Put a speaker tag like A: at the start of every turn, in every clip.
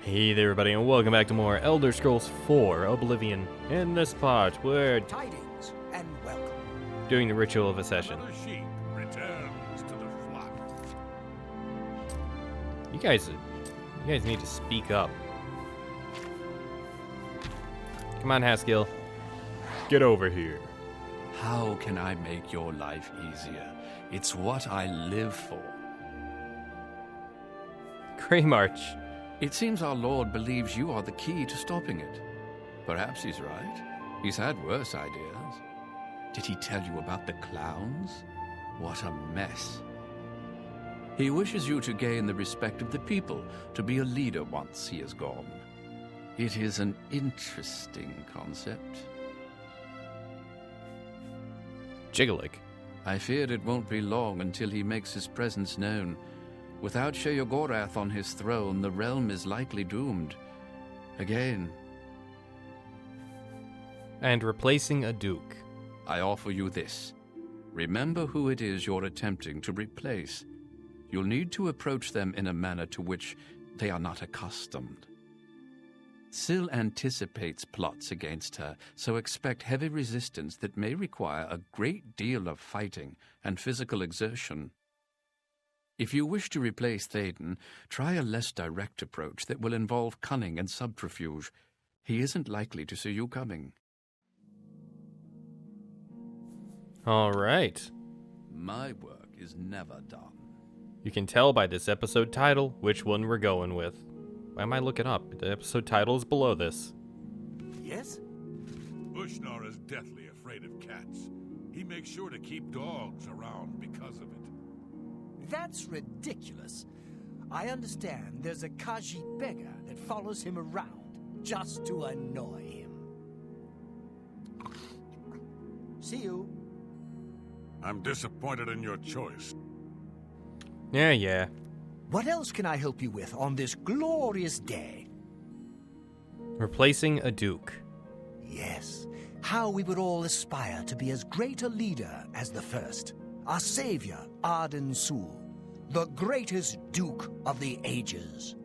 A: Hey there everybody, and welcome back to more Elder Scrolls 4 Oblivion. In this part, we're
B: Tidings and welcome.
A: doing the Ritual of Accession.
C: Another sheep returns to the flock.
A: You guys need to speak up. Come on, Haskill. Get over here.
D: How can I make your life easier? It's what I live for.
A: Greymarch.
D: It seems our Lord believes you are the key to stopping it. Perhaps he's right. He's had worse ideas. Did he tell you about the clowns? What a mess. He wishes you to gain the respect of the people, to be a leader once he is gone. It is an interesting concept.
A: Jiggalik.
D: I feared it won't be long until he makes his presence known. Without Sheogorath on his throne, the realm is likely doomed. Again.
A: And replacing a duke.
D: I offer you this. Remember who it is you're attempting to replace. You'll need to approach them in a manner to which they are not accustomed. Syl anticipates plots against her, so expect heavy resistance that may require a great deal of fighting and physical exertion. If you wish to replace Théoden, try a less direct approach that will involve cunning and subterfuge. He isn't likely to see you coming.
A: All right.
D: My work is never done.
A: You can tell by this episode title which one we're going with. Why am I looking up? The episode title is below this.
B: Yes?
C: Ushnar is deathly afraid of cats. He makes sure to keep dogs around because of it.
B: That's ridiculous. I understand there's a Khajiit beggar that follows him around just to annoy him. See you.
C: I'm disappointed in your choice.
A: Yeah.
B: What else can I help you with on this glorious day?
A: Replacing a duke.
B: Yes, how we would all aspire to be as great a leader as the first. Our savior, Arden Sul, the greatest duke of the ages.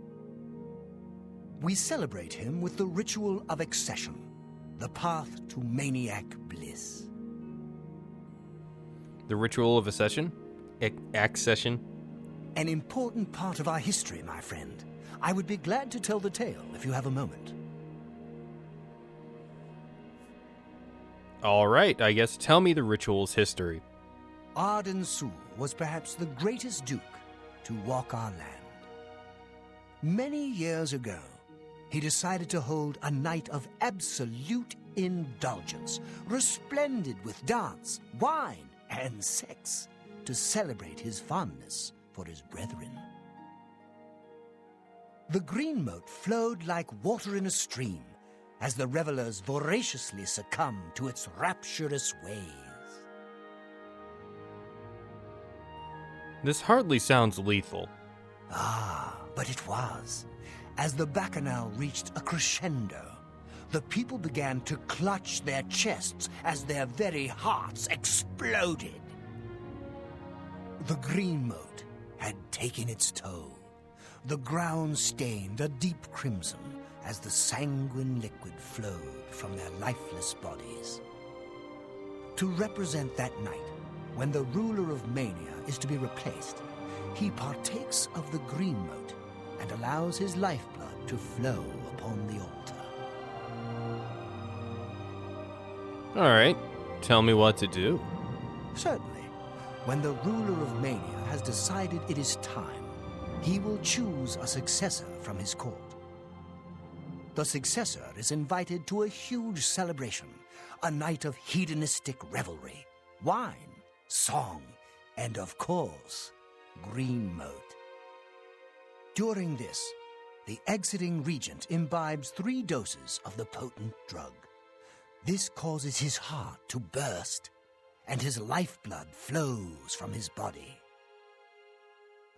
B: We celebrate him with the ritual of accession, the path to maniac bliss.
A: The Ritual of Accession? Accession?
B: An important part of our history, my friend. I would be glad to tell the tale if you have a moment.
A: All right, I guess tell me the ritual's history.
B: Arden Sul was perhaps the greatest duke to walk our land. Many years ago, he decided to hold a night of absolute indulgence, resplendent with dance, wine, and sex, to celebrate his fondness for his brethren. The green moat flowed like water in a stream as the revelers voraciously succumbed to its rapturous ways.
A: This hardly sounds lethal.
B: Ah, but it was. As the bacchanal reached a crescendo, the people began to clutch their chests as their very hearts exploded. The green moat had taken its toll. The ground stained a deep crimson as the sanguine liquid flowed from their lifeless bodies. To represent that night, when the ruler of Mania is to be replaced, he partakes of the green moat and allows his lifeblood to flow upon the altar.
A: All right, tell me what to do.
B: Certainly, when the ruler of Mania has decided it is time, he will choose a successor from his court. The successor is invited to a huge celebration, a night of hedonistic revelry, wine, song, and of course, green moat. During this, the exiting regent imbibes 3 doses of the potent drug. This causes his heart to burst, and his lifeblood flows from his body.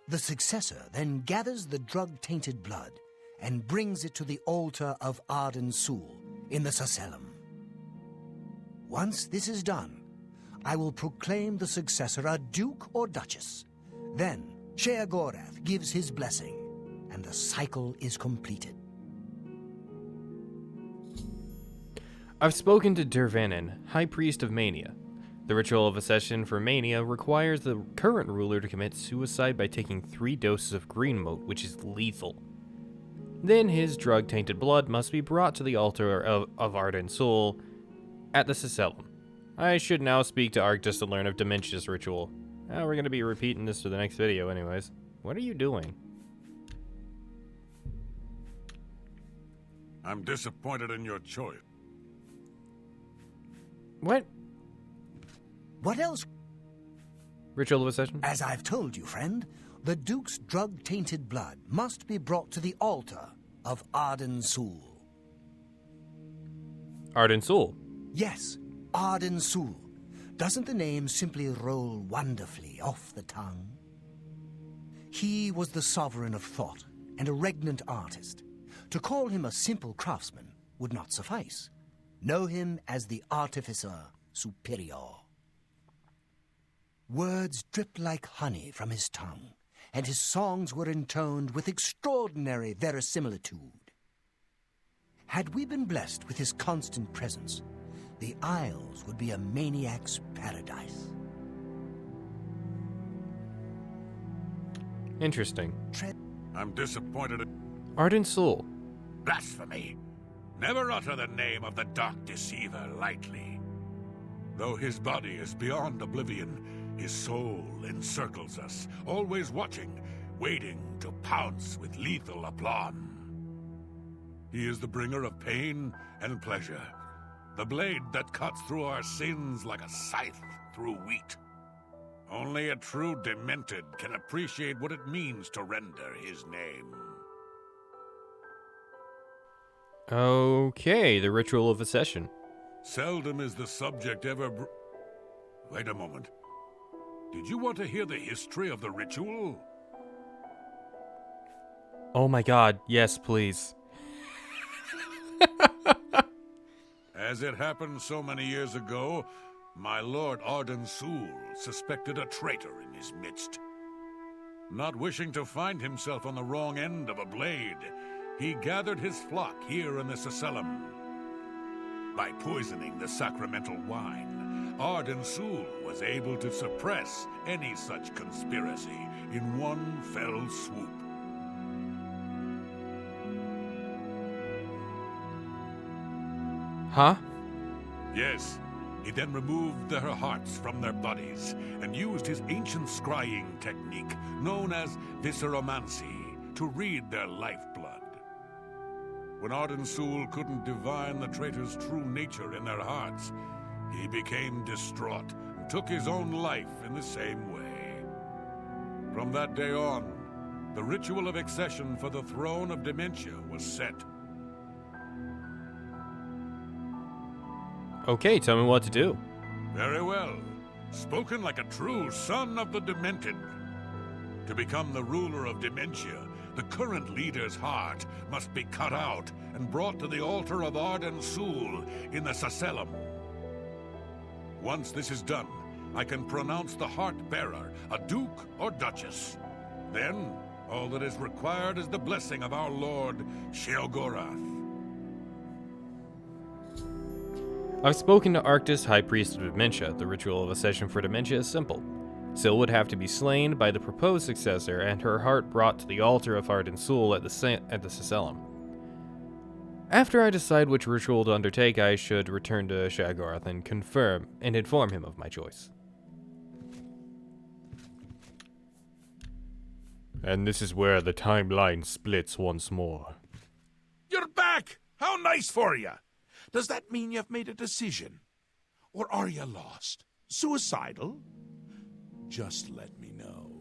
B: The successor then gathers the drug-tainted blood and brings it to the altar of Arden Sul in the Sacellum. Once this is done, I will proclaim the successor a duke or duchess. Then Sheogorath gives his blessing, and the cycle is completed.
A: I've spoken to Dervanin, High Priest of Mania. The ritual of accession for Mania requires the current ruler to commit suicide by taking 3 doses of green mote, which is lethal. Then his drug-tainted blood must be brought to the altar of Ardent Soul at the Cecellum. I should now speak to Arctis to learn of Dementia's ritual. We're going to be repeating this for the next video anyways. What are you doing?
C: I'm disappointed in your choice.
A: What?
B: What else?
A: Ritual of accession?
B: As I've told you, friend, the Duke's drug-tainted blood must be brought to the altar of Arden Sul.
A: Ardent Soul?
B: Yes, Arden Sul. Doesn't the name simply roll wonderfully off the tongue? He was the sovereign of thought and a regnant artist. To call him a simple craftsman would not suffice. Know him as the Artificer Superior. Words dripped like honey from his tongue, and his songs were intoned with extraordinary verisimilitude. Had we been blessed with his constant presence, the Isles would be a maniac's paradise.
A: Interesting.
C: I'm disappointed in
A: Ardent Soul.
C: blasphemy. Never utter the name of the Dark Deceiver lightly. Though his body is beyond oblivion, his soul encircles us, always watching, waiting to pounce with lethal aplomb. He is the bringer of pain and pleasure, the blade that cuts through our sins like a scythe through wheat. Only a true demented can appreciate what it means to render his name.
A: Okay, the ritual of accession.
C: Seldom is the subject ever Wait a moment. Did you want to hear the history of the ritual?
A: Oh my god, yes, please.
C: As it happened so many years ago, my lord Arden Sul suspected a traitor in his midst. Not wishing to find himself on the wrong end of a blade, he gathered his flock here in the Cecellum. By poisoning the sacramental wine, Arden Sul was able to suppress any such conspiracy in one fell swoop.
A: Huh?
C: Yes, he then removed their hearts from their bodies and used his ancient scrying technique known as visceromancy to read their lifeblood. When Arden Sul couldn't divine the traitor's true nature in their hearts, he became distraught and took his own life in the same way. From that day on, the ritual of accession for the throne of Dementia was set.
A: Okay, tell me what to do.
C: Very well. Spoken like a true son of the Demented. To become the ruler of Dementia, the current leader's heart must be cut out and brought to the altar of Arden Sul in the Cecellum. Once this is done, I can pronounce the heart-bearer a duke or duchess. Then, all that is required is the blessing of our lord, Sheogorath.
A: I've spoken to Arctis, High Priest of Dementia. The ritual of accession for Dementia is simple. Syl would have to be slain by the proposed successor and her heart brought to the altar of Arden Sul at the Cecellum. After I decide which ritual to undertake, I should return to Sheogorath and confirm and inform him of my choice. And this is where the timeline splits once more.
E: You're back! How nice for you! Does that mean you've made a decision? Or are you lost? Suicidal? Just let me know.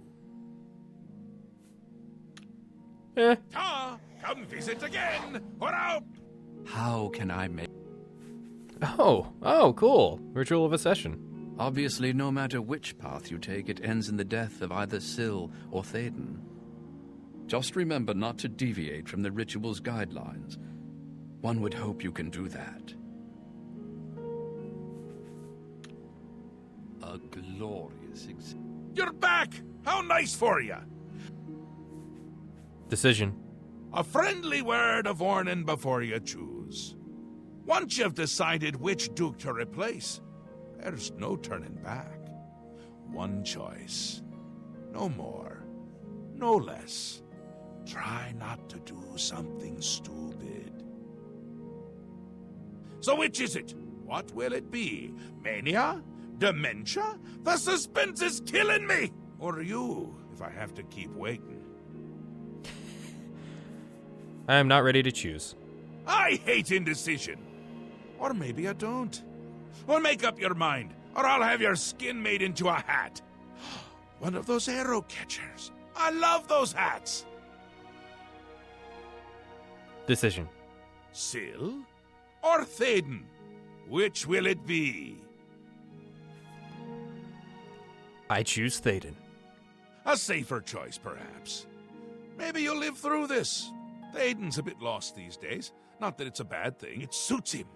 E: Come visit again! Or out!
D: How can I make...
A: Oh, cool. Ritual of accession.
D: Obviously, no matter which path you take, it ends in the death of either Syl or Théoden. Just remember not to deviate from the ritual's guidelines. One would hope you can do that. A glorious
E: You're back! How nice for you!
A: Decision.
E: A friendly word of warning before you choose. Once you've decided which Duke to replace, there's no turning back. One choice. No more. No less. Try not to do something stupid. So which is it? What will it be? Mania? Dementia? The suspense is killing me! Or you, if I have to keep waiting.
A: I am not ready to choose.
E: I hate indecision. Or maybe I don't. Well, make up your mind, or I'll have your skin made into a hat. One of those arrow catchers. I love those hats.
A: Decision.
E: Syl or Théoden? Which will it be?
A: I choose Théoden.
E: A safer choice, perhaps. Maybe you'll live through this. Théoden's a bit lost these days. Not that it's a bad thing. It suits him.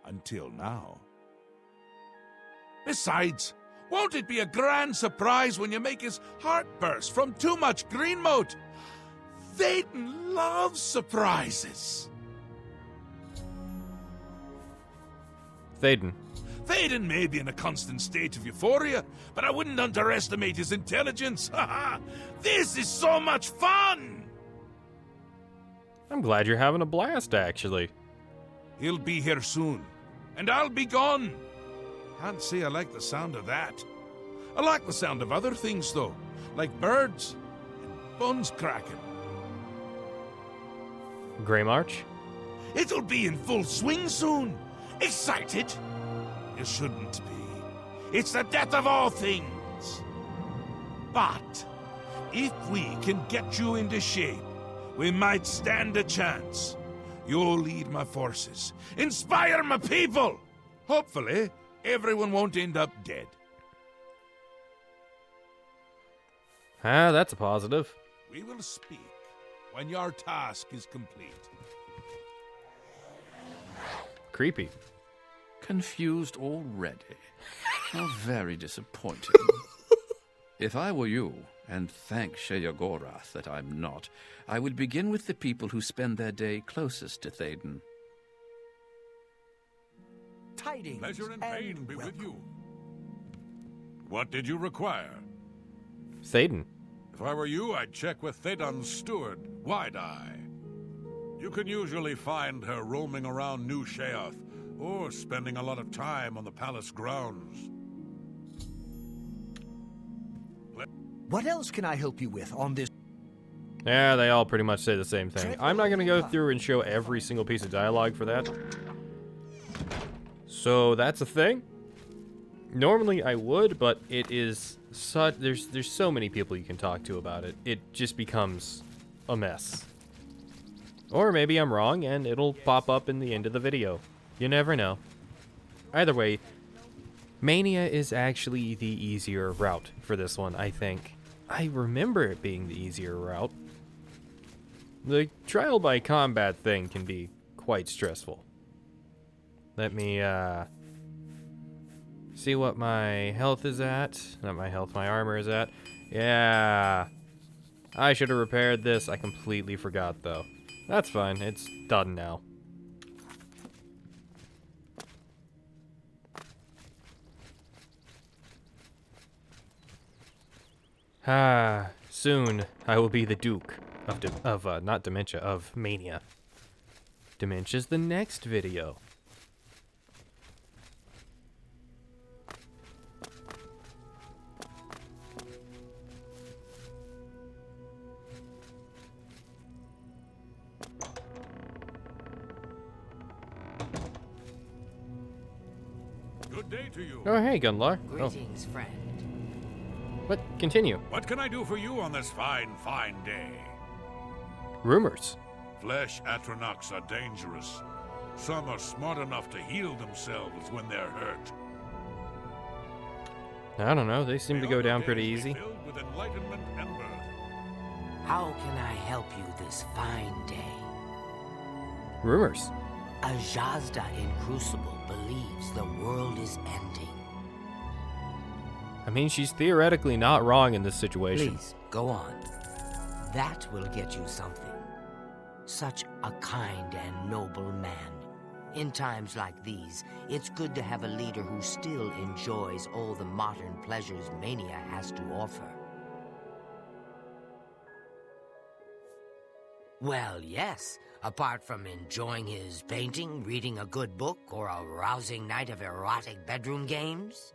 E: Until now. Besides, won't it be a grand surprise when you make his heart burst from too much green moat? Théoden loves surprises.
A: Théoden.
E: Théoden may be in a constant state of euphoria, but I wouldn't underestimate his intelligence. This is so much fun!
A: I'm glad you're having a blast, actually.
E: He'll be here soon, and I'll be gone. Can't say I like the sound of that. I like the sound of other things, though, like birds and bones cracking.
A: Grey March?
E: It'll be in full swing soon. Excited? You shouldn't be. It's the death of all things. But if we can get you into shape, we might stand a chance. You'll lead my forces, inspire my people. Hopefully, everyone won't end up dead.
A: Ah, that's a positive.
E: We will speak when your task is complete.
A: Creepy.
D: Confused already. How very disappointing. If I were you, and thank Sheogorath that I'm not, I would begin with the people who spend their day closest to Théoden.
B: Tidings
C: Pleasure and pain
B: and
C: be with
B: welcome.
C: you. What did you require?
A: Théoden.
C: If I were you, I'd check with Théoden's steward, Wide-Eye. You can usually find her roaming around New Sheoth, or spending a lot of time on the palace grounds.
B: What else can I help you with on this?
A: Yeah, they all pretty much say the same thing. I'm not going to go through and show every single piece of dialogue for that. So that's a thing. Normally I would, but it is such there's so many people you can talk to about it. It just becomes a mess. Or maybe I'm wrong and it'll pop up in the end of the video. You never know. Either way, Mania is actually the easier route for this one, I think. I remember it being the easier route. The trial by combat thing can be quite stressful. Let me, see what my health is at. Not my health, my armor is at. Yeah. I should have repaired this. I completely forgot, though. That's fine. It's done now. Soon I will be the Duke of not Dementia, of Mania. Dementia's the next video.
C: Good day to you.
A: Oh, hey, Gunlar.
F: Greetings, friend.
A: But continue.
C: What can I do for you on this fine, fine day?
A: Rumors.
C: Flesh Atronachs are dangerous. Some are smart enough to heal themselves when they're hurt.
A: I don't know. They seem to go
C: May
A: down
C: other
A: pretty
C: days be
A: easy.
C: filled with enlightenment and birth.
F: How can I help you this fine day?
A: Rumors.
F: Ajazda in Crucible believes the world is ending.
A: I mean, she's theoretically not wrong in this situation.
F: Please, go on. That will get you something. Such a kind and noble man In times like these, it's good to have a leader who still enjoys all the modern pleasures Mania has to offer. Well, yes. Apart from enjoying his painting, reading a good book, or a rousing night of erotic bedroom games.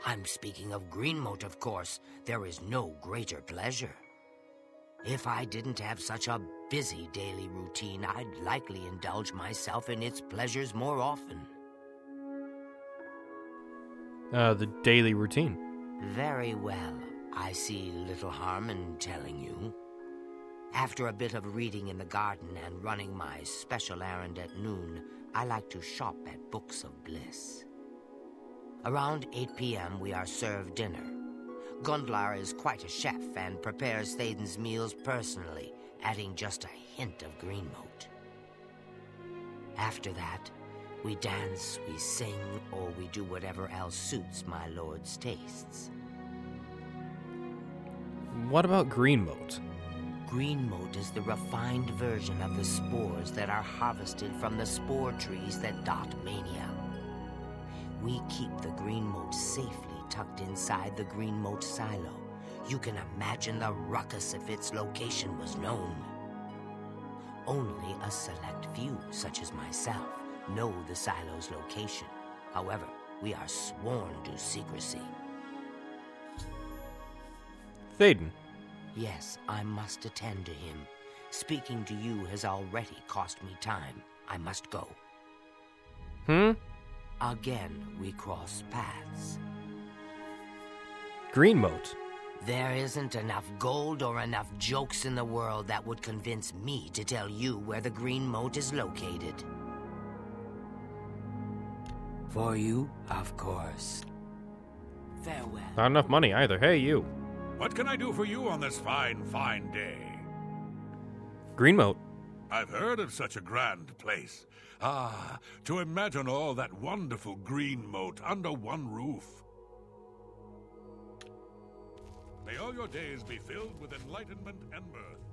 F: I'm speaking of Greenmote, of course. There is no greater pleasure. If I didn't have such a busy daily routine, I'd likely indulge myself in its pleasures more often.
A: The daily routine.
F: Very well. I see little harm in telling you. After a bit of reading in the garden and running my special errand at noon, I like to shop at Books of Bliss. Around 8 p.m. we are served dinner. Gundlar is quite a chef and prepares Thaden's meals personally, adding just a hint of Greenmote. After that, we dance, we sing, or we do whatever else suits my lord's tastes.
A: What about Greenmote?
F: Greenmote is the refined version of the spores that are harvested from the spore trees that dot Mania. We keep the Greenmote safely tucked inside the Greenmote silo. You can imagine the ruckus if its location was known. Only a select few, such as myself, know the silo's location. However, we are sworn to secrecy.
A: Thaden.
F: Yes, I must attend to him. Speaking to you has already cost me time. I must go. Again, we cross paths.
A: Greenmote.
F: There isn't enough gold or enough jokes in the world that would convince me to tell you where the Greenmote is located. For you, of course. Farewell.
A: Not enough money either. Hey, you.
C: What can I do for you on this fine, fine day?
A: Greenmote.
C: I've heard of such a grand place. Ah, to imagine all that wonderful green moat under one roof. May all your days be filled with enlightenment and mirth.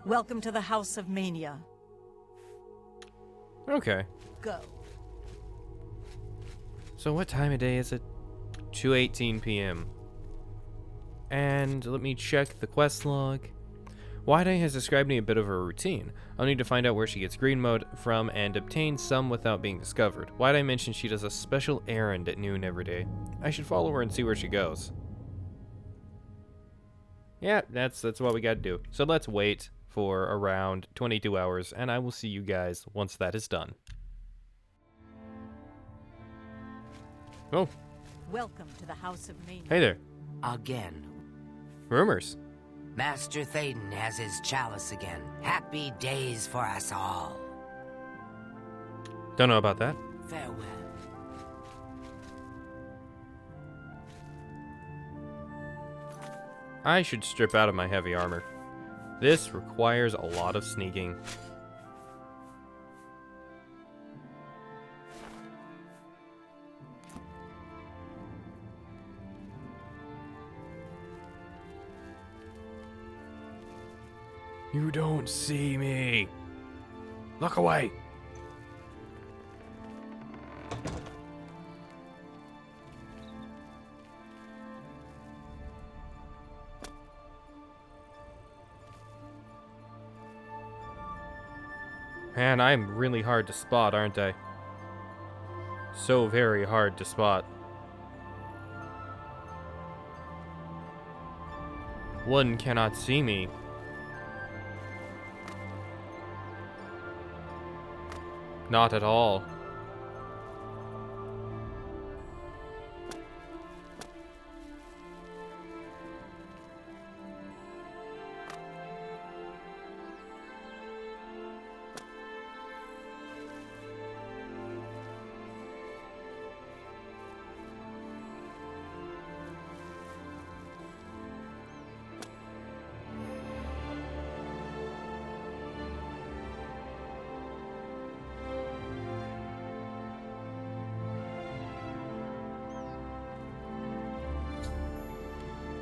G: Welcome to the House of Mania.
A: Okay.
G: Go.
A: So what time of day is it? 2:18 p.m. And let me check the quest log. Wide-Eye has described me a bit of her routine. I'll need to find out where she gets Greenmote from and obtain some without being discovered. Wide-Eye mentioned she does a special errand at noon every day. I should follow her and see where she goes. Yeah, that's what we gotta do. So let's wait for around 22 hours, and I will see you guys once that is done. Oh,
G: Welcome to the House of Mania.
A: hey there.
F: Again.
A: Rumors.
F: Master Thaden has his chalice again. Happy days for us all.
A: Don't know about that.
F: Farewell.
A: I should strip out of my heavy armor. This requires a lot of sneaking. You don't see me. Look away. Man, I'm really hard to spot, aren't I? So very hard to spot. One cannot see me. Not at all.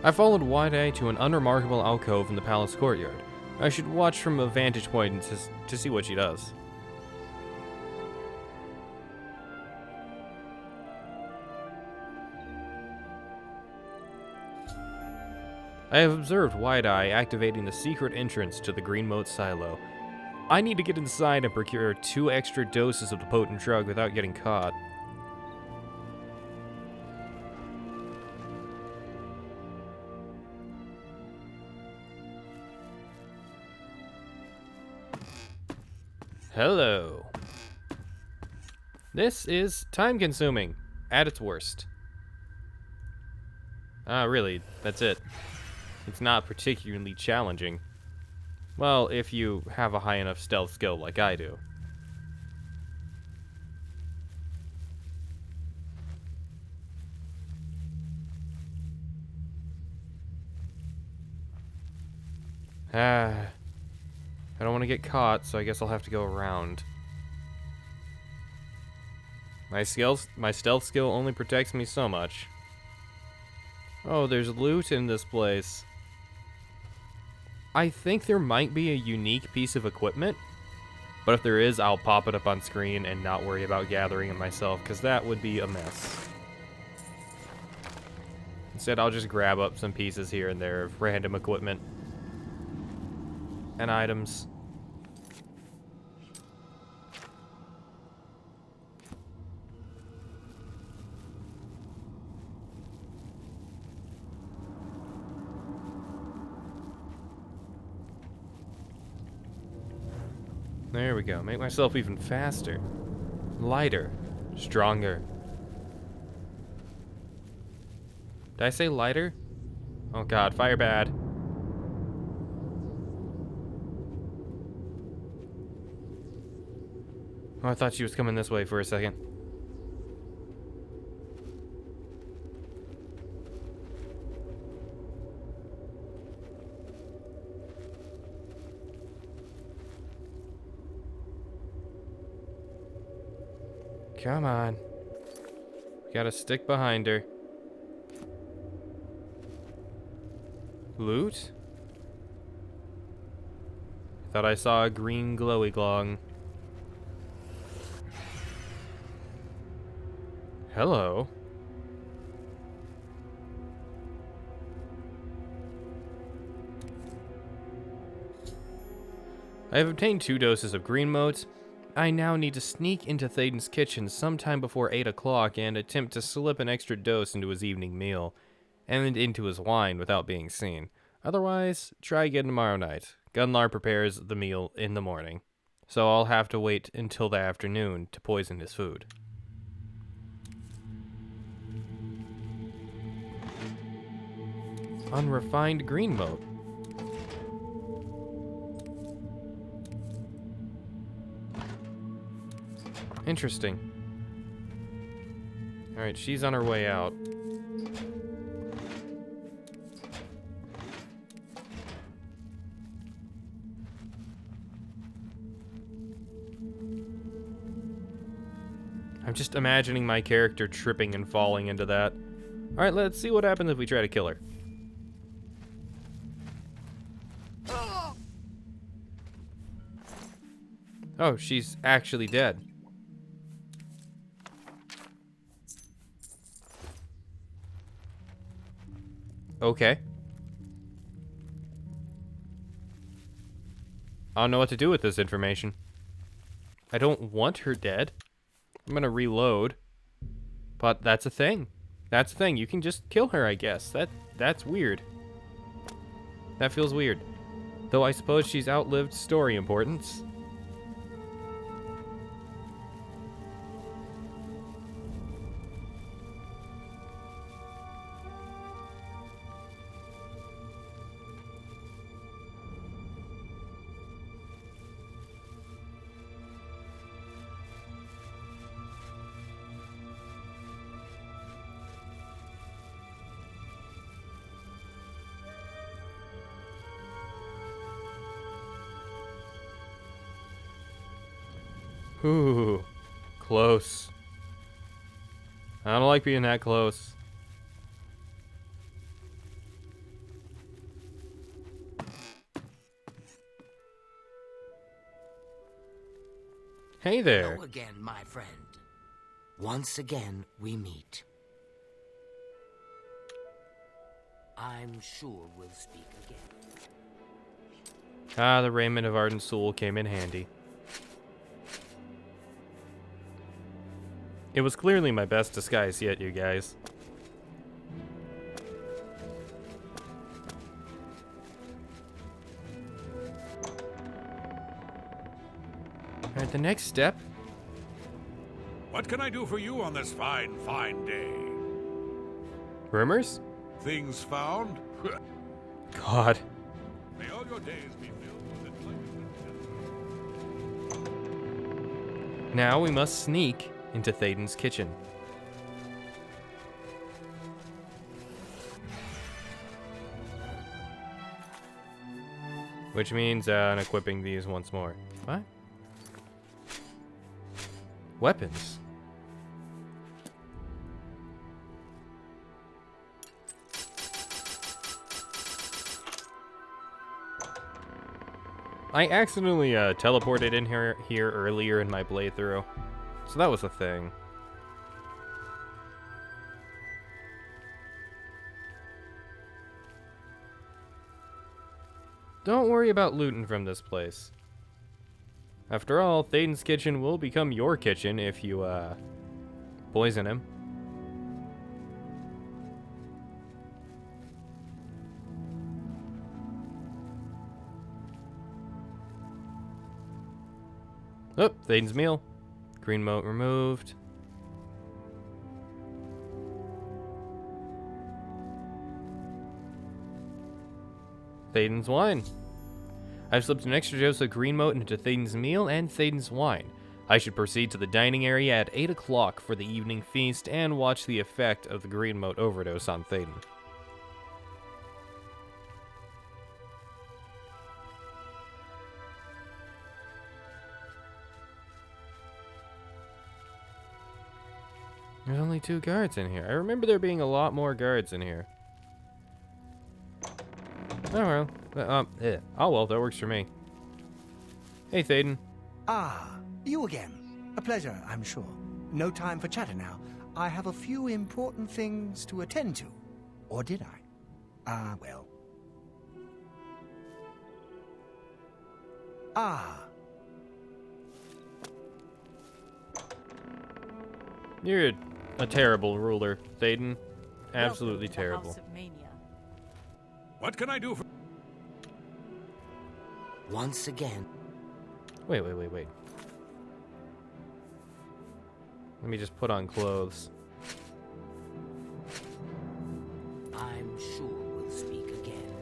A: I followed Wide-Eye to an unremarkable alcove in the palace courtyard. I should watch from a vantage point to see what she does. I have observed Wide-Eye activating the secret entrance to the green moat silo. I need to get inside and procure 2 extra doses of the potent drug without getting caught. Hello. This is time-consuming at its worst. Really, that's it. It's not particularly challenging. Well, if you have a high enough stealth skill like I do. I don't want to get caught, so I guess I'll have to go around. My stealth skill only protects me so much. Oh, there's loot in this place. I think there might be a unique piece of equipment, but if there is, I'll pop it up on screen and not worry about gathering it myself, because that would be a mess. Instead, I'll just grab up some pieces here and there of random equipment and items. There we go. Make myself even faster. Lighter. Stronger. Did I say lighter? Oh god, fire bad. Oh, I thought she was coming this way for a second. Come on. We gotta stick behind her. Loot? Thought I saw a green glowy glong. Hello. I have obtained 2 doses of green motes. I now need to sneak into Thaden's kitchen sometime before 8 o'clock and attempt to slip an extra dose into his evening meal, and into his wine without being seen. Otherwise, try again tomorrow night. Gunlar prepares the meal in the morning, so I'll have to wait until the afternoon to poison his food. Unrefined green mote. Interesting. Alright, she's on her way out. I'm just imagining my character tripping and falling into that. Alright, let's see what happens if we try to kill her. Oh, she's actually dead. Okay. I don't know what to do with this information. I don't want her dead. I'm gonna reload. But that's a thing. That's a thing. You can just kill her, I guess. That's weird. That feels weird. Though I suppose she's outlived story importance. Ooh, close. I don't like being that close. Hey there.
F: Hello again, my friend. Once again, we meet. I'm sure we'll speak again.
A: Ah, the raiment of Ardent Soul came in handy. It was clearly my best disguise yet, you guys. Alright, the next step.
C: What can I do for you on this fine, fine day?
A: Rumors?
C: Things found?
A: God.
C: May all your days be filled with enlightenment.
A: Now we must sneak into Thaden's kitchen. Which means unequipping these once more. What? Weapons. I accidentally teleported in here earlier in my playthrough, so that was a thing. Don't worry about looting from this place. After all, Thaden's kitchen will become your kitchen if you poison him. Oh, Thaden's meal. Green moat removed. Thaden's wine. I've slipped an extra dose of green moat into Thaden's meal and Thaden's wine. I should proceed to the dining area at 8 o'clock for the evening feast and watch the effect of the green moat overdose on Thaden. There's only 2 guards in here. I remember there being a lot more guards in here. Oh well. Oh well, that works for me. Hey, Thaden.
B: Ah, you again. A pleasure, I'm sure. No time for chatter now. I have a few important things to attend to. Or did I? Ah, well. Ah.
A: You're a terrible ruler, Thaden. Absolutely
G: Welcome to the
A: terrible.
G: House of Mania.
C: What can I do for...
F: Once again.
A: Wait. Let me just put on clothes.
F: I'm sure we'll speak again.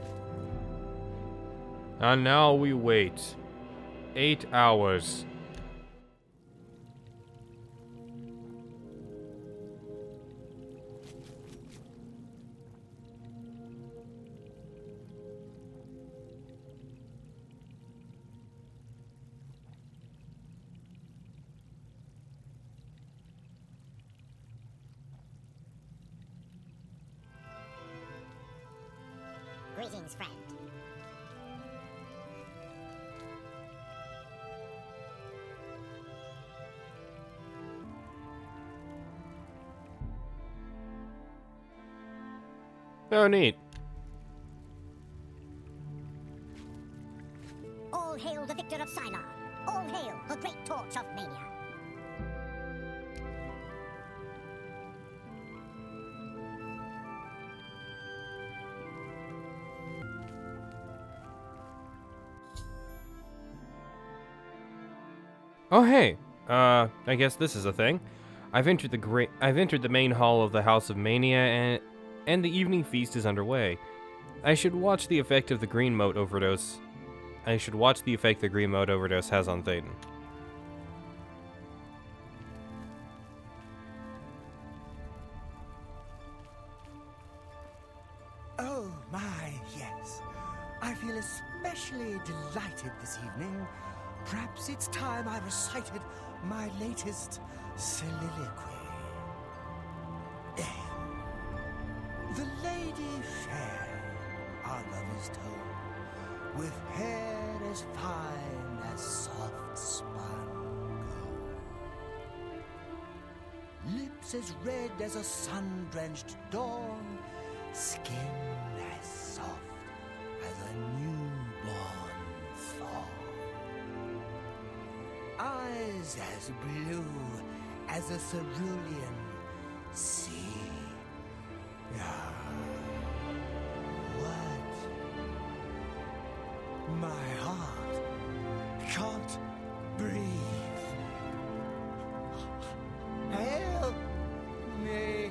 A: And now we wait. 8 hours.
H: Greetings, friend.
A: Oh, neat.
H: All hail the victor of Silar. All hail the great torch of Mania.
A: Oh, hey. I guess this is a thing. I've entered the main hall of the House of Mania, and the evening feast is underway. I should watch the effect of the green moat overdose. I should watch the effect the green moat overdose has on Thaden.
B: Oh, my, yes. I feel especially delighted this evening. Perhaps it's time I recited my latest soliloquy. The lady fair, our lovers told, with hair as fine as soft spun gold, lips as red as a sun-drenched dawn, Skin as soft as a newborn fawn. Eyes as blue as a cerulean sea. What? My heart can't breathe. Help me.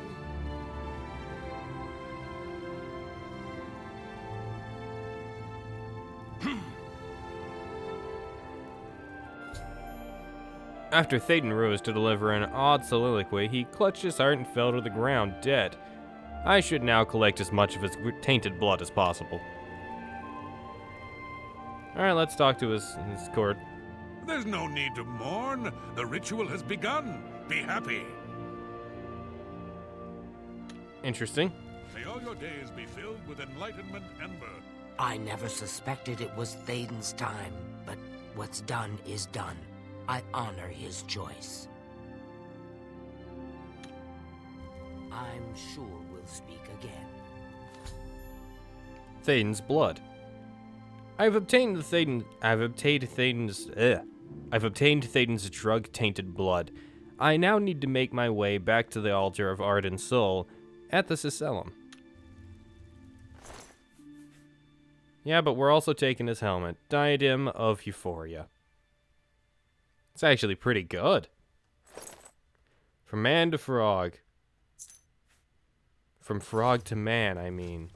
A: After Thaden rose to deliver an odd soliloquy, he clutched his heart and fell to the ground, dead. I should now collect as much of his tainted blood as possible. Alright, let's talk to his court.
C: There's no need to mourn. The ritual has begun. Be happy.
A: Interesting.
C: May all your days be filled with enlightenment and birth.
F: I never suspected it was Thaden's time, but what's done is done. I honor his choice. I'm sure we'll speak again.
A: Thaden's blood. I've obtained Thaden's drug-tainted blood. I now need to make my way back to the altar of Ardent Soul at the Accession. Yeah, but we're also taking his helmet, Diadem of Euphoria. It's actually pretty good. From man to frog. From frog to man, I mean.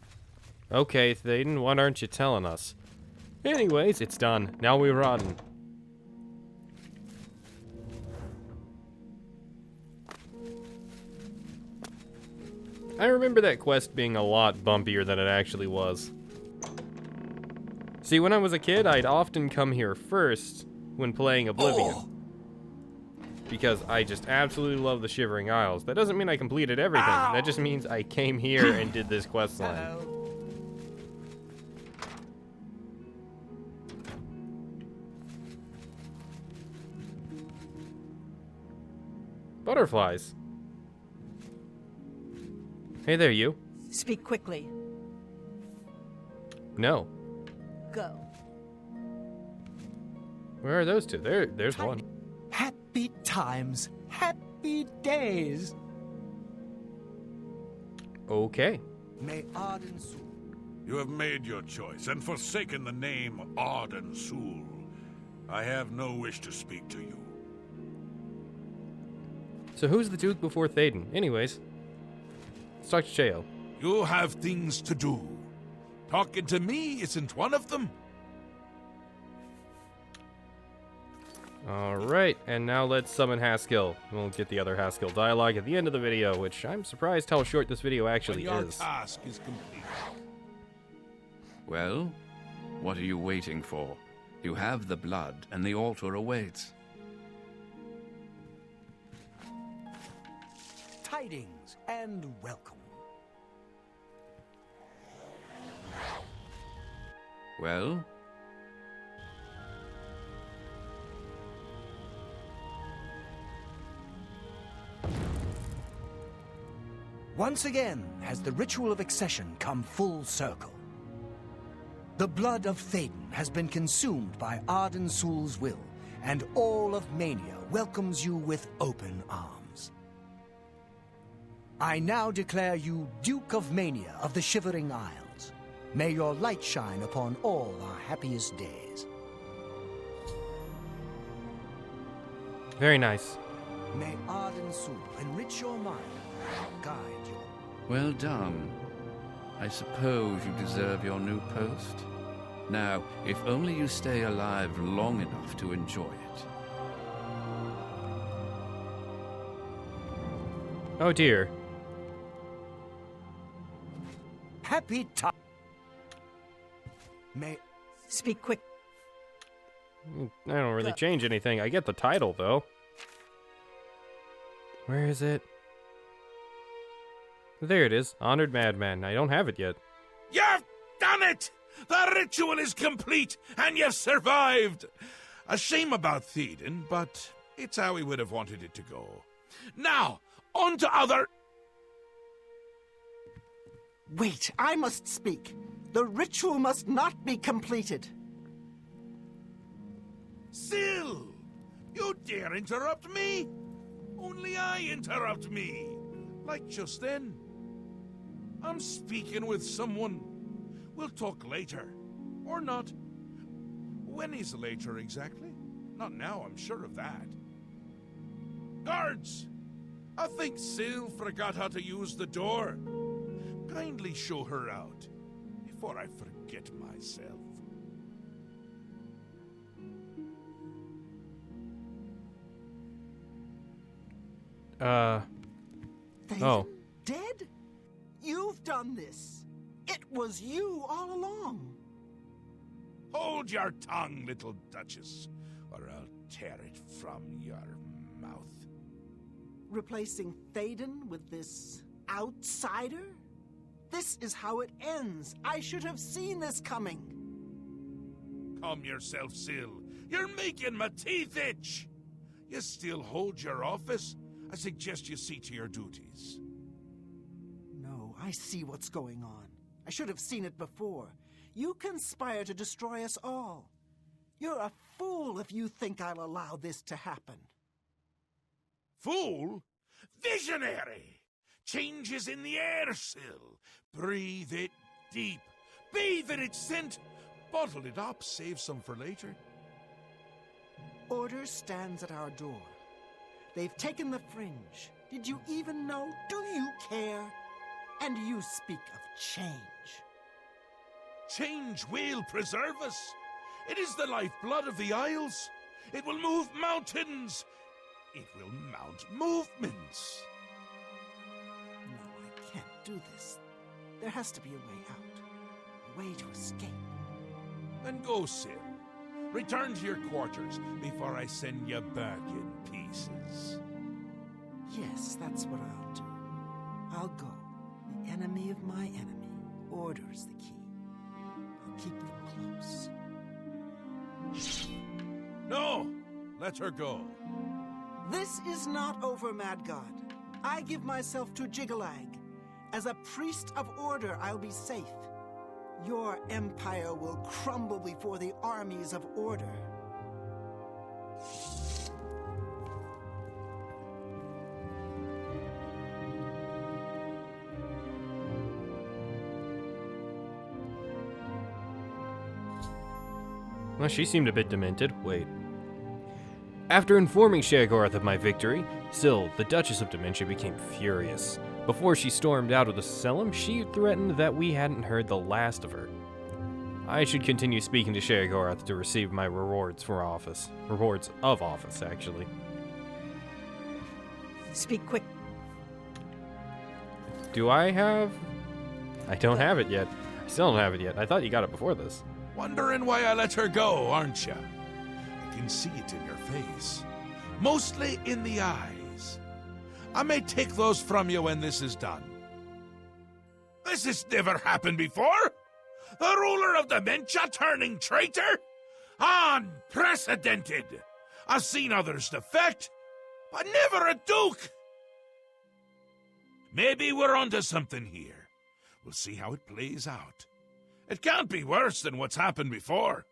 A: Okay, Thaden, what aren't you telling us? Anyways, it's done. Now we rotten. I remember that quest being a lot bumpier than it actually was. See, when I was a kid, I'd often come here first when playing Oblivion. Because I just absolutely love the Shivering Isles. That doesn't mean I completed everything. That just means I came here and did this quest line. Butterflies. Hey there, you.
G: Speak quickly.
A: No.
G: Go.
A: Where are those two? There's one.
B: Happy times, happy days.
A: Okay.
B: May Arden Soul.
C: You have made your choice and forsaken the name Arden Soul. I have no wish to speak to you.
A: So who's the Duke before Thaden? Anyways, let's talk to Cheo.
E: You have things to do. Talking to me isn't one of them.
A: Alright, and now let's summon Haskill. We'll get the other Haskill dialogue at the end of the video, which I'm surprised how short this video actually
E: When your
A: is.
E: task is complete.
D: Well, what are you waiting for? You have the blood, and the altar awaits.
B: Tidings and welcome.
D: Well?
B: Once again has the ritual of accession come full circle. The blood of Thaden has been consumed by Arden Soul's will, and all of Mania welcomes you with open arms. I now declare you Duke of Mania of the Shivering Isles. May your light shine upon all our happiest days.
A: Very nice.
B: May Arden Soul enrich your mind and guide you.
D: Well done. I suppose you deserve your new post. Now, if only you stay alive long enough to enjoy it.
A: Oh dear.
B: Happy time. May
G: Speak quick.
A: I don't really change anything. I get the title, though. Where is it? There it is. Honored Madman. I don't have it yet.
E: You've done it! The ritual is complete, and you've survived! A shame about Thaden, but it's how he would have wanted it to go. Now, on to other...
I: Wait, I must speak. The ritual must not be completed.
E: Syl! You dare interrupt me? Only I interrupt me. Like just then. I'm speaking with someone. We'll talk later. Or not. When is later exactly? Not now, I'm sure of that. Guards! I think Syl forgot how to use the door. Kindly show her out, before I forget myself.
I: Thaden dead? You've done this. It was you all along.
E: Hold your tongue, little Duchess, or I'll tear it from your mouth.
I: Replacing Thaden with this outsider? This is how it ends. I should have seen this coming.
E: Calm yourself, Syl. You're making my teeth itch. You still hold your office? I suggest you see to your duties.
I: No, I see what's going on. I should have seen it before. You conspire to destroy us all. You're a fool if you think I'll allow this to happen.
E: Fool? Visionary! Change is in the air, Syl. Breathe it deep. Bathe in its scent. Bottle it up, save some for later.
I: Order stands at our door. They've taken the fringe. Did you even know? Do you care? And you speak of change.
E: Change will preserve us. It is the lifeblood of the Isles. It will move mountains. It will mount movements.
I: No, I can't do this. There has to be a way out. A way to escape.
E: Then go, Syl. Return to your quarters before I send you back in pieces.
I: Yes, that's what I'll do. I'll go. The enemy of my enemy orders the key. I'll keep them close.
E: No! Let her go.
I: This is not over, Mad God. I give myself to Jiggalag. As a priest of order, I'll be safe. Your empire will crumble before the armies of order.
A: Well, she seemed a bit demented. Wait. After informing Sheogorath of my victory, Syl, the Duchess of Dementia, became furious. Before she stormed out of the Selim, she threatened that we hadn't heard the last of her. I should continue speaking to Sheogorath to receive my rewards for office. Rewards of office, actually.
G: Speak quick.
A: Do I have... I don't have it yet. I still don't have it yet. I thought you got it before this.
E: Wondering why I let her go, aren't you? I can see it in your face. Mostly in the eyes. I may take those from you when this is done. This has never happened before! The ruler of Dementia turning traitor? Unprecedented! I've seen others defect, but never a duke! Maybe we're onto something here. We'll see how it plays out. It can't be worse than what's happened before.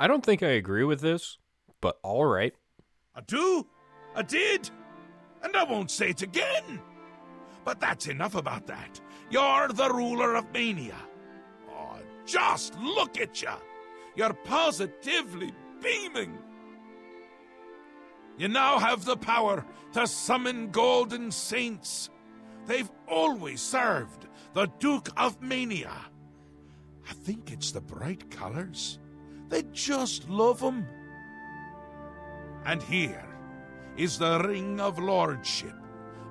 A: I don't think I agree with this, but alright.
E: I do. I did. And I won't say it again. But that's enough about that. You're the ruler of Mania. Oh, just look at you. You're positively beaming. You now have the power to summon golden saints. They've always served the Duke of Mania. I think it's the bright colors. They just love them. And here is the Ring of Lordship,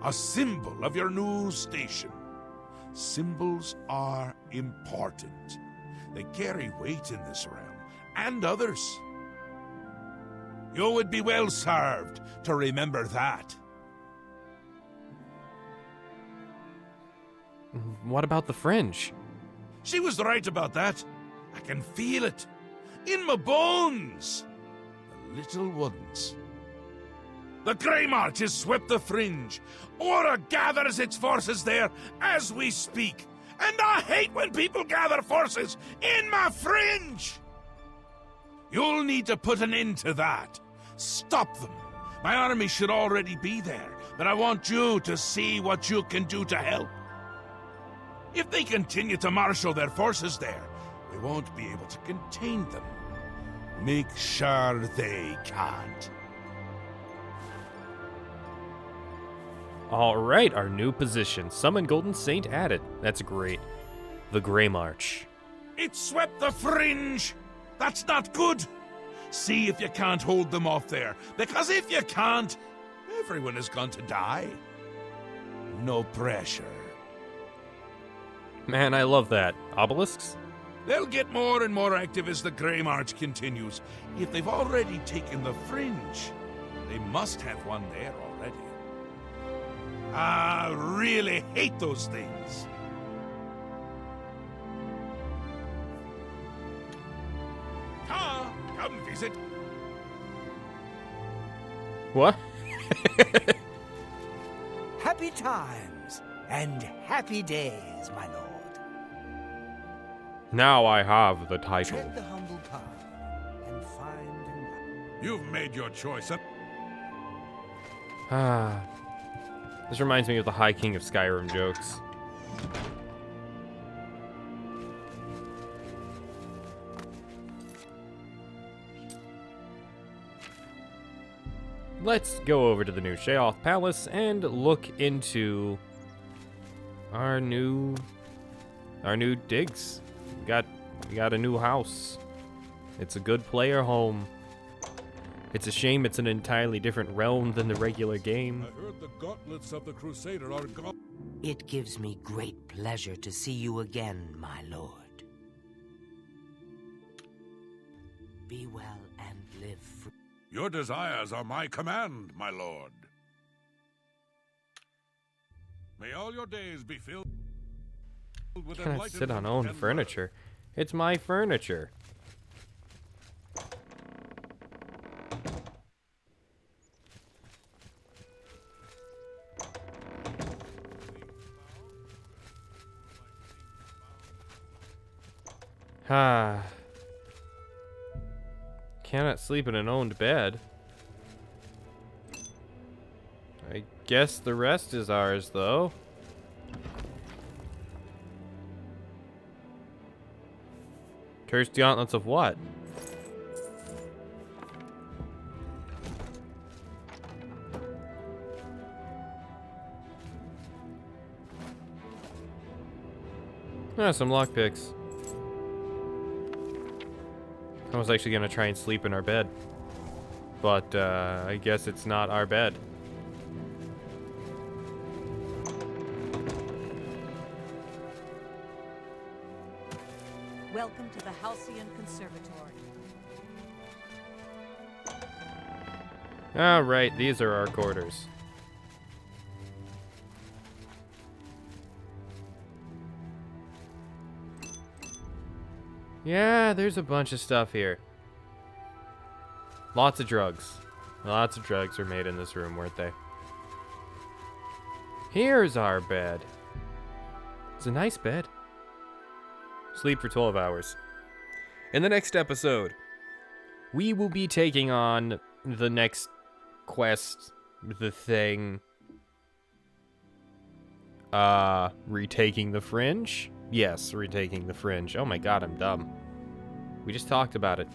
E: a symbol of your new station. Symbols are important. They carry weight in this realm, and others. You would be well served to remember that.
A: What about the fringe?
E: She was right about that. I can feel it. In my bones. The little ones. The Grey March has swept the Fringe. Aura gathers its forces there as we speak. And I hate when people gather forces in my Fringe! You'll need to put an end to that. Stop them. My army should already be there, but I want you to see what you can do to help. If they continue to marshal their forces there, we won't be able to contain them. Make sure they can't.
A: Alright, our new position. Summon Golden Saint added. That's great. The Grey March.
E: It swept the Fringe! That's not good! See if you can't hold them off there, because if you can't, everyone is going to die. No pressure.
A: Man, I love that. Obelisks?
E: They'll get more and more active as the Grey March continues. If they've already taken the Fringe, they must have one there already. I really hate those things. Come visit.
A: What?
B: Happy times and happy days, my lord.
A: Now I have the title.
B: Tread the humble path and find and
C: You've made your choice.
A: Ah. This reminds me of the High King of Skyrim jokes. Let's go over to the new Sheoth Palace and look into our new digs. We got a new house. It's a good player home. It's a shame it's an entirely different realm than the regular game.
C: I heard the gauntlets of the Crusader are gone.
F: It gives me great pleasure to see you again, my lord. Be well and live free.
C: Your desires are my command, my lord. May all your days be filled with
A: Can't
C: enlightenment
A: sit on own
C: and
A: furniture. It's my furniture. Ah. Cannot sleep in an owned bed. I guess the rest is ours, though. Cursed gauntlets of what? Ah, some lockpicks. I was actually gonna try and sleep in our bed. But, I guess it's not our bed.
G: Welcome to the Halcyon Conservatory.
A: Alright, these are our quarters. Yeah, there's a bunch of stuff here. Lots of drugs. Lots of drugs were made in this room, weren't they? Here's our bed. It's a nice bed. Sleep for 12 hours. In the next episode, we will be taking on the next quest, the thing. Retaking the Fringe? Yes, retaking the Fringe. Oh my god, I'm dumb. We just talked about it.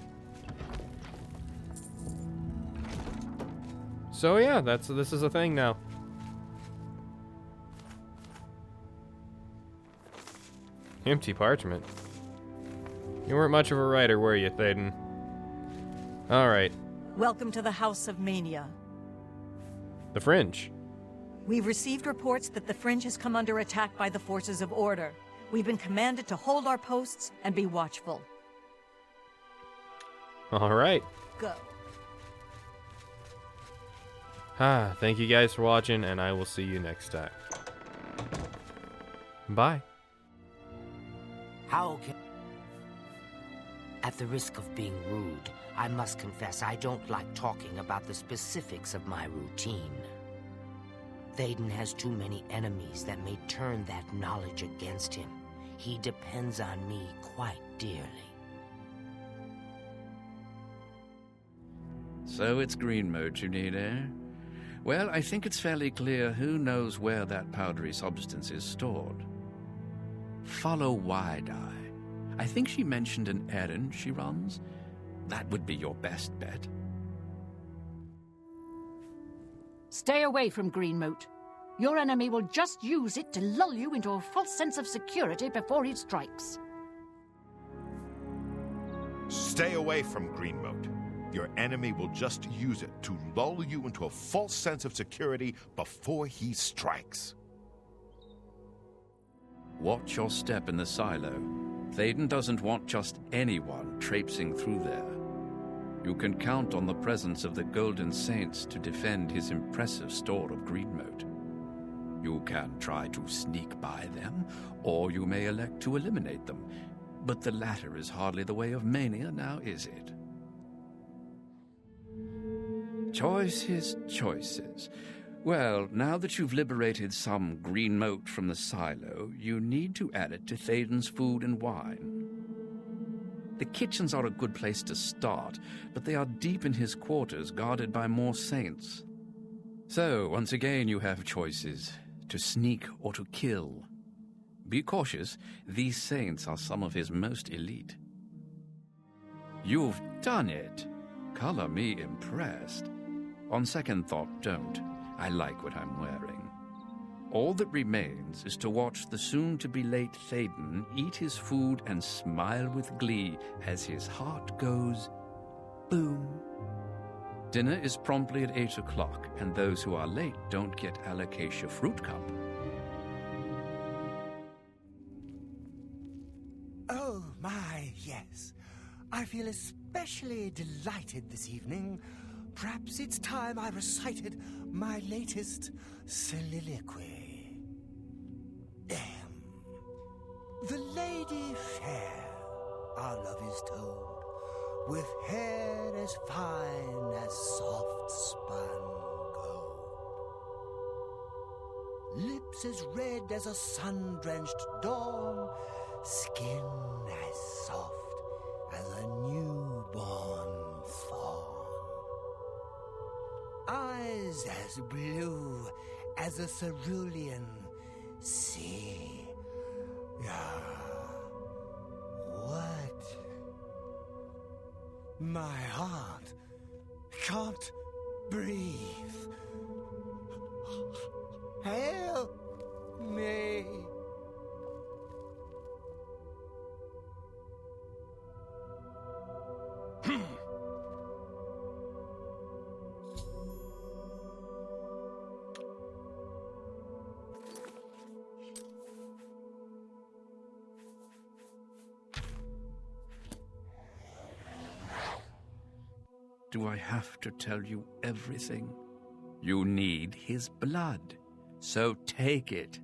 A: So yeah, this is a thing now. Empty parchment. You weren't much of a writer, were you, Thaden? Alright.
G: Welcome to the House of Mania.
A: The Fringe.
G: We've received reports that the Fringe has come under attack by the forces of order. We've been commanded to hold our posts and be watchful.
A: Alright.
G: Go.
A: Thank you guys for watching, and I will see you next time. Bye.
F: How can... At the risk of being rude, I must confess I don't like talking about the specifics of my routine. Théoden has too many enemies that may turn that knowledge against him. He depends on me quite dearly.
D: So it's green moat you need, eh? Well, I think it's fairly clear who knows where that powdery substance is stored. Follow Wide-Eye. I think she mentioned an errand she runs. That would be your best bet.
J: Stay away from Greenmoat. Your enemy will just use it to lull you into a false sense of security before he strikes.
K: Stay away from Greenmoat. Your enemy will just use it to lull you into a false sense of security before he strikes.
D: Watch your step in the silo. Théoden doesn't want just anyone traipsing through there. You can count on the presence of the Golden Saints to defend his impressive store of Greenmoat. You can try to sneak by them, or you may elect to eliminate them. But the latter is hardly the way of Mania, now is it? Choices, choices. Well, now that you've liberated some Greenmoat from the silo, you need to add it to Théoden's food and wine. The kitchens are a good place to start, but they are deep in his quarters, guarded by more saints. So, once again you have choices, to sneak or to kill. Be cautious, these saints are some of his most elite. You've done it! Color me impressed. On second thought, don't. I like what I'm wearing. All that remains is to watch the soon-to-be-late Théoden eat his food and smile with glee as his heart goes boom. Dinner is promptly at 8 o'clock, and those who are late don't get Alocasia Fruit Cup.
B: Oh, my, yes. I feel especially delighted this evening. Perhaps it's time I recited my latest soliloquy. The lady fair, our love is told, with hair as fine as soft spun gold, lips as red as a sun-drenched dawn, skin as soft as a newborn fawn, eyes as blue as a cerulean sea. What? My heart can't breathe. Help me.
D: Do I have to tell you everything? You need his blood, so take it.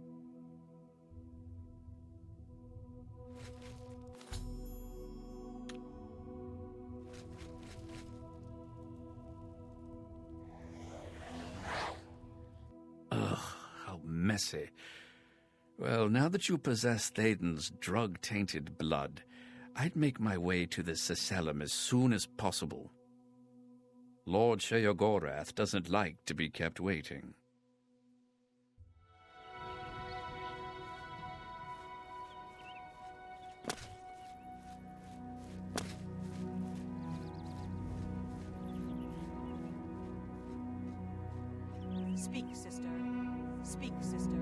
D: Ugh, how messy. Well, now that you possess Théoden's drug-tainted blood, I'd make my way to the Cecellum as soon as possible. Lord Sheogorath doesn't like to be kept waiting.
G: Speak, sister. Speak, sister.